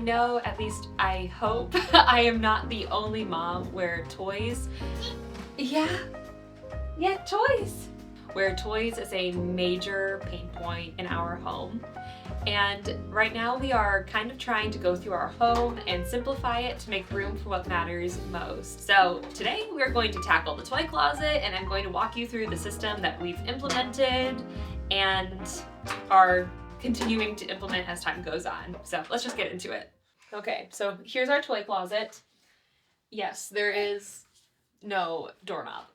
know, at least I hope, I am not the only mom where toys, toys. Where toys is a major pain point in our home. And right now we are kind of trying to go through our home and simplify it to make room for what matters most. So today we're going to tackle the toy closet, and I'm going to walk you through the system that we've implemented and are continuing to implement as time goes on. So let's just get into it. Okay, so here's our toy closet. Yes, there is no doorknob.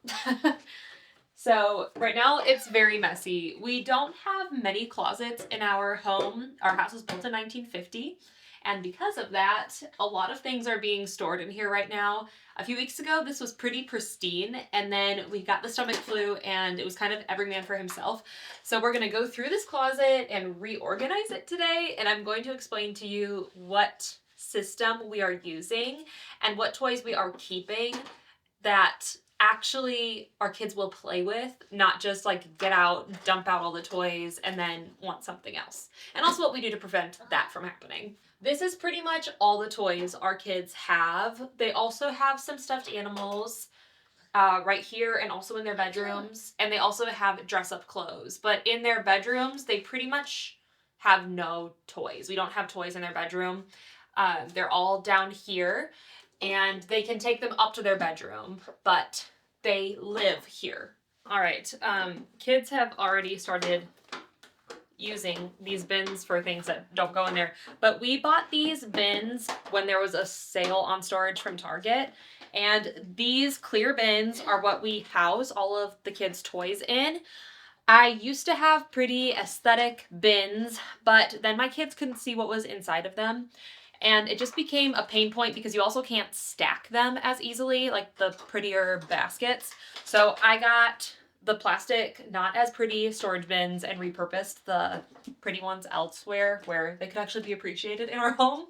So right now it's very messy. We don't have many closets in our home. Our house was built in 1950. And because of that, a lot of things are being stored in here right now. A few weeks ago, this was pretty pristine, and then we got the stomach flu, and it was kind of every man for himself. So we're gonna go through this closet and reorganize it today, and I'm going to explain to you what system we are using and what toys we are keeping that actually our kids will play with, not just like get out, dump out all the toys, and then want something else. And also what we do to prevent that from happening. This is pretty much all the toys our kids have. They also have some stuffed animals right here and also in their bedrooms. And they also have dress-up clothes. But in their bedrooms, they pretty much have no toys. We don't have toys in their bedroom. They're all down here. And they can take them up to their bedroom, but they live here. All right, kids have already started using these bins for things that don't go in there. But we bought these bins when there was a sale on storage from Target. And these clear bins are what we house all of the kids' toys in. I used to have pretty aesthetic bins, but then my kids couldn't see what was inside of them. And it just became a pain point because you also can't stack them as easily, like the prettier baskets. So I got the plastic, not as pretty storage bins and repurposed the pretty ones elsewhere where they could actually be appreciated in our home.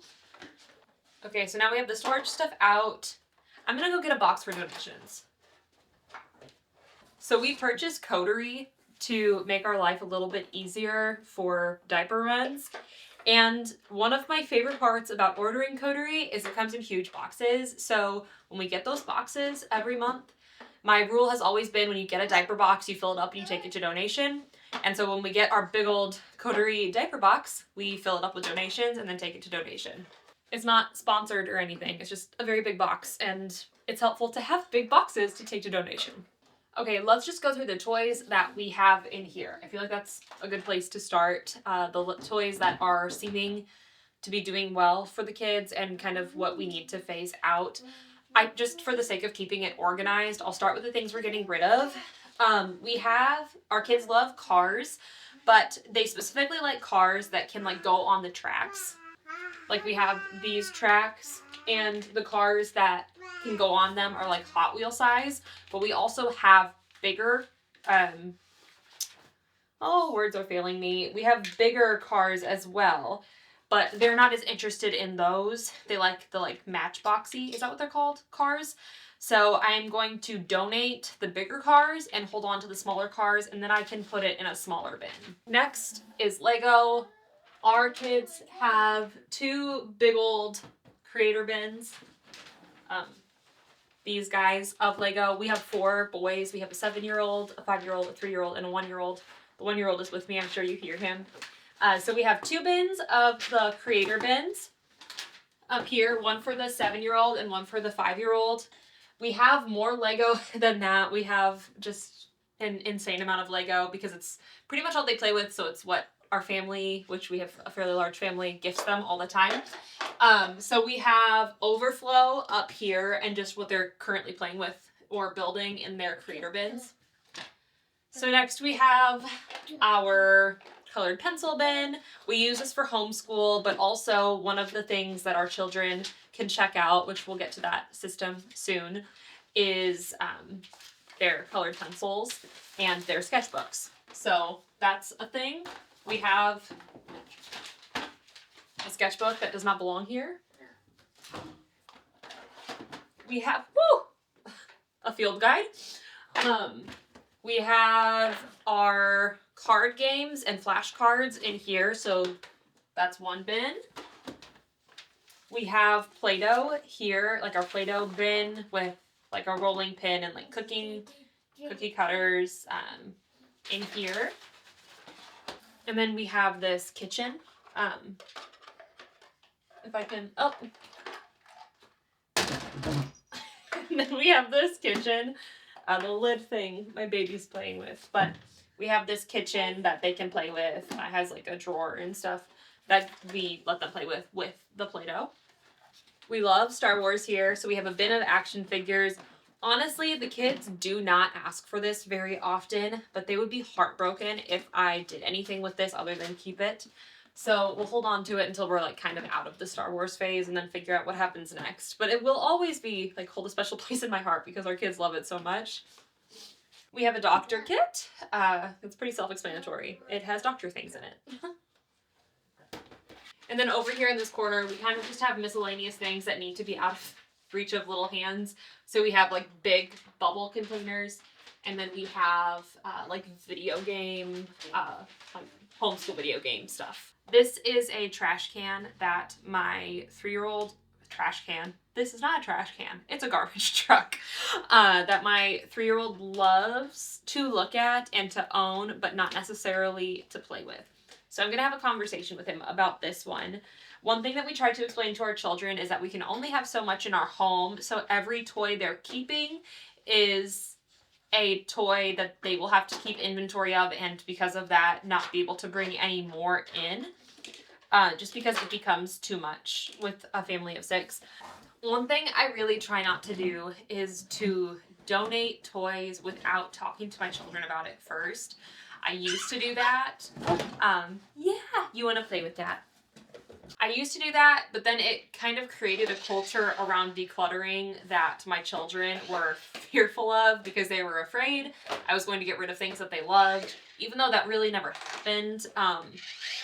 Okay, so now we have the storage stuff out. I'm gonna go get a box for donations. So we purchased Coterie to make our life a little bit easier for diaper runs. And one of my favorite parts about ordering Coterie is it comes in huge boxes. So when we get those boxes every month, my rule has always been when you get a diaper box, you fill it up and you take it to donation. And so when we get our big old Coterie diaper box, we fill it up with donations and then take it to donation. It's not sponsored or anything. It's just a very big box, and it's helpful to have big boxes to take to donation. Okay, let's just go through the toys that we have in here. I feel like that's a good place to start. The toys that are seeming to be doing well for the kids and kind of what we need to phase out. Just for the sake of keeping it organized, I'll start with the things we're getting rid of. Our kids love cars, but they specifically like cars that can like go on the tracks. Like we have these tracks, and the cars that can go on them are like Hot Wheel size, but we also have bigger, words are failing me. We have bigger cars as well, but they're not as interested in those. They like the matchboxy, is that what they're called? Cars. So I'm going to donate the bigger cars and hold on to the smaller cars, and then I can put it in a smaller bin. Next is Lego. Our kids have two big old creator bins. These guys of Lego. We have 4 boys. We have a 7-year-old, a 5-year-old, a 3-year-old, and a 1-year-old. The 1-year-old is with me. I'm sure you hear him. So we have 2 bins of the creator bins up here, one for the 7-year-old and one for the 5-year-old. We have more Lego than that. We have just an insane amount of Lego because it's pretty much all they play with, so it's what our family, which we have a fairly large family, gifts them all the time. So we have overflow up here and just what they're currently playing with or building in their creator bins. So next we have our colored pencil bin. We use this for homeschool, but also one of the things that our children can check out, which we'll get to that system soon, is their colored pencils and their sketchbooks. So that's a thing. We have a sketchbook that does not belong here. We have a field guide. We have our card games and flashcards in here, so that's one bin. We have Play-Doh here, like our Play-Doh bin with like a rolling pin and like cookie cutters in here. And then we have this kitchen. If I can, oh. And then we have this kitchen, the lid thing my baby's playing with. But we have this kitchen that they can play with. It has like a drawer and stuff that we let them play with the Play-Doh. We love Star Wars here, so we have a bin of action figures. Honestly, the kids do not ask for this very often, but they would be heartbroken if I did anything with this other than keep it. So we'll hold on to it until we're like kind of out of the Star Wars phase and then figure out what happens next. But it will always be like hold a special place in my heart because our kids love it so much. We have a doctor kit. It's pretty self-explanatory. It has doctor things in it. And then over here in this corner, we kind of just have miscellaneous things that need to be out of reach of little hands. So we have like big bubble containers, and then we have like video game, like homeschool video game stuff. This is a trash can that my 3-year-old trash can. This is not a trash can. It's a garbage truck that my 3-year-old loves to look at and to own, but not necessarily to play with. So I'm going to have a conversation with him about this one. One thing that we try to explain to our children is that we can only have so much in our home, so every toy they're keeping is a toy that they will have to keep inventory of, and because of that, not be able to bring any more in, just because it becomes too much with a family of 6. One thing I really try not to do is to donate toys without talking to my children about it first. I used to do that. Yeah, you want to play with that. I used to do that, but then it kind of created a culture around decluttering that my children were fearful of because they were afraid I was going to get rid of things that they loved, even though that really never happened.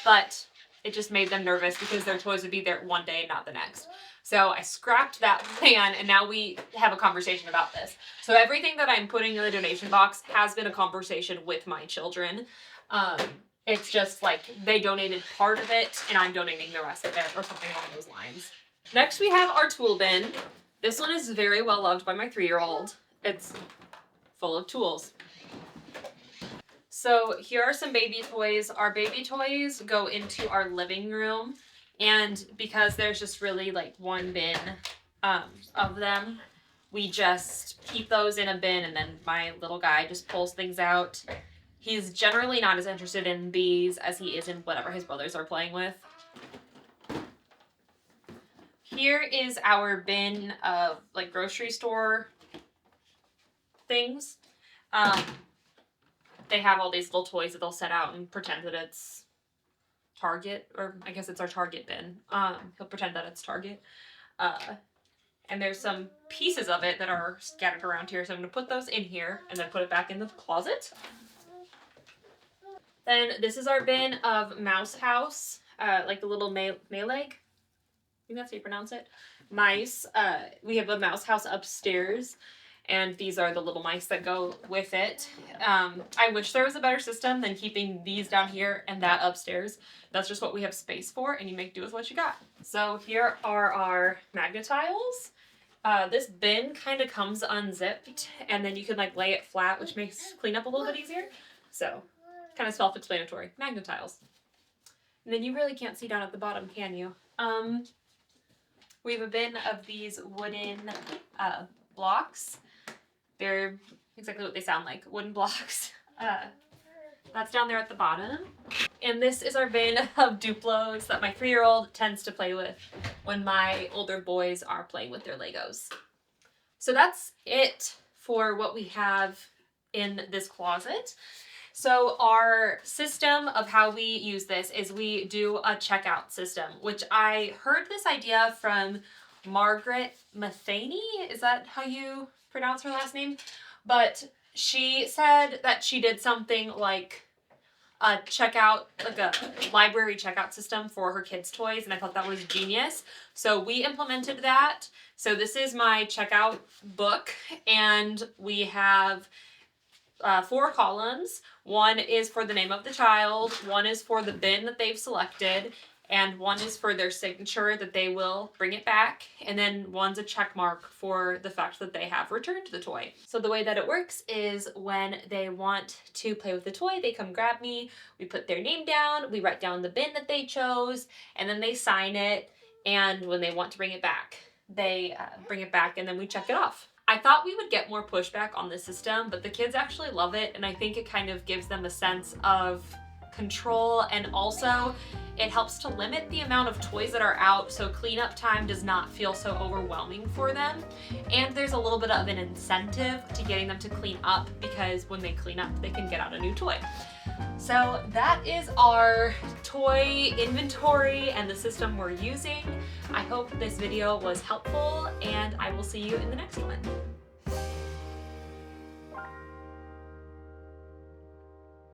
But it just made them nervous because their toys would be there one day, not the next. So I scrapped that plan, and now we have a conversation about this. So everything that I'm putting in the donation box has been a conversation with my children. It's just like they donated part of it, and I'm donating the rest of it, or something along those lines. Next, we have our tool bin. This one is very well loved by my 3-year-old. It's full of tools. So here are some baby toys. Our baby toys go into our living room. And because there's just really like one bin of them, we just keep those in a bin, and then my little guy just pulls things out. He's generally not as interested in these as he is in whatever his brothers are playing with. Here is our bin of like grocery store things. They have all these little toys that they'll set out and pretend that it's Target, or I guess it's our Target bin. He'll pretend that it's Target. And there's some pieces of it that are scattered around here, so I'm going to put those in here and then put it back in the closet. Then this is our bin of Mouse House, like the little Meleg. I think that's how you pronounce it. Mice. We have a Mouse House upstairs, and these are the little mice that go with it. I wish there was a better system than keeping these down here and that upstairs. That's just what we have space for, and you make do with what you got. So here are our magnetiles. This bin kind of comes unzipped, and then you can like lay it flat, which makes cleanup a little bit easier. So kind of self-explanatory. Magnetiles. And then you really can't see down at the bottom, can you? We have a bin of these wooden blocks. They're exactly what they sound like, wooden blocks. That's down there at the bottom. And this is our bin of Duplos that my 3-year-old tends to play with when my older boys are playing with their Legos. So that's it for what we have in this closet. So our system of how we use this is we do a checkout system, which I heard this idea from Margaret Matheny. Is that how you pronounce her last name? But she said that she did something like a checkout, like a library checkout system for her kids' toys, and I thought that was genius. So we implemented that. So this is my checkout book, and we have 4 columns. One is for the name of the child, one is for the bin that they've selected, And one is for their signature that they will bring it back, and then one's a check mark for the fact that they have returned the toy. So the way that it works is when they want to play with the toy, they come grab me, we put their name down, we write down the bin that they chose, and then they sign it, and when they want to bring it back, they bring it back, and then we check it off. I thought we would get more pushback on this system, but the kids actually love it, and I think it kind of gives them a sense of control, and also it helps to limit the amount of toys that are out so cleanup time does not feel so overwhelming for them. And there's a little bit of an incentive to getting them to clean up, because when they clean up, they can get out a new toy. So that is our toy inventory and the system we're using. I hope this video was helpful, and I will see you in the next one.